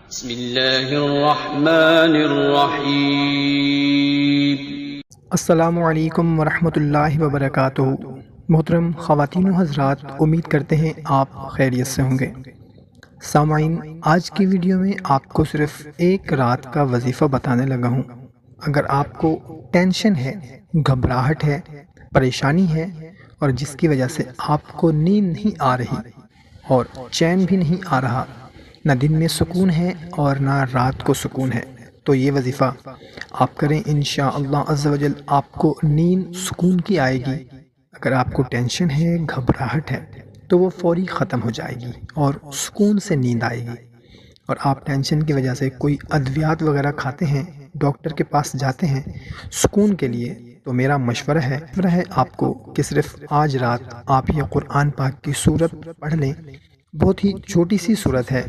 بسم اللہ الرحمن الرحیم۔ السلام علیکم ورحمۃ اللہ وبرکاتہ۔ محترم خواتین و حضرات، امید کرتے ہیں آپ خیریت سے ہوں گے۔ سامعین، آج کی ویڈیو میں آپ کو صرف ایک رات کا وظیفہ بتانے لگا ہوں۔ اگر آپ کو ٹینشن ہے، گھبراہٹ ہے، پریشانی ہے اور جس کی وجہ سے آپ کو نیند نہیں آ رہی اور چین بھی نہیں آ رہا، نہ دن میں سکون ہے اور نہ رات کو سکون ہے، تو یہ وظیفہ آپ کریں، انشاءاللہ عز و جل آپ کو نیند سکون کی آئے گی۔ اگر آپ کو ٹینشن ہے، گھبراہٹ ہے، تو وہ فوری ختم ہو جائے گی اور سکون سے نیند آئے گی۔ اور آپ ٹینشن کی وجہ سے کوئی ادویات وغیرہ کھاتے ہیں، ڈاکٹر کے پاس جاتے ہیں سکون کے لیے، تو میرا مشورہ ہے آپ کو کہ صرف آج رات آپ یہ قرآن پاک کی سورت پڑھ لیں۔ بہت ہی چھوٹی سی سورت ہے،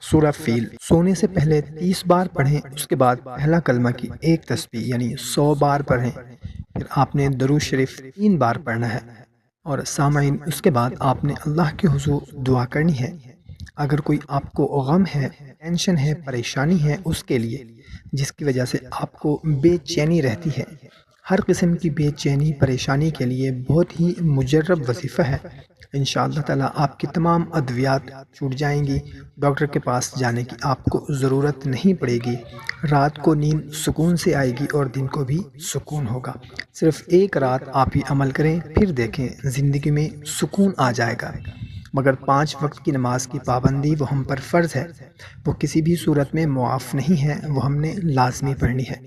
سورہ فیل۔ سونے سے پہلے 30 بار پڑھیں، اس کے بعد پہلا کلمہ کی ایک تسبیح یعنی 100 بار پڑھیں، پھر آپ نے درود شریف 3 بار پڑھنا ہے۔ اور سامعین، اس کے بعد آپ نے اللہ کے حضور دعا کرنی ہے۔ اگر کوئی آپ کو غم ہے، ٹینشن ہے، پریشانی ہے، اس کے لیے جس کی وجہ سے آپ کو بے چینی رہتی ہے، ہر قسم کی بے چینی پریشانی کے لیے بہت ہی مجرب وظیفہ ہے۔ انشاءاللہ تعالیٰ آپ کی تمام ادویات چھوٹ جائیں گی، ڈاکٹر کے پاس جانے کی آپ کو ضرورت نہیں پڑے گی، رات کو نیند سکون سے آئے گی اور دن کو بھی سکون ہوگا۔ صرف ایک رات آپ یہ عمل کریں، پھر دیکھیں زندگی میں سکون آ جائے گا۔ مگر 5 وقت کی نماز کی پابندی وہ ہم پر فرض ہے، وہ کسی بھی صورت میں معاف نہیں ہے، وہ ہم نے لازمی پڑھنی ہے۔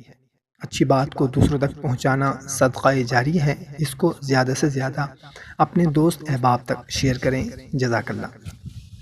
اچھی بات کو دوسروں تک پہنچانا صدقہ جاری ہے، اس کو زیادہ سے زیادہ اپنے دوست احباب تک شیئر کریں۔ جزاک اللہ۔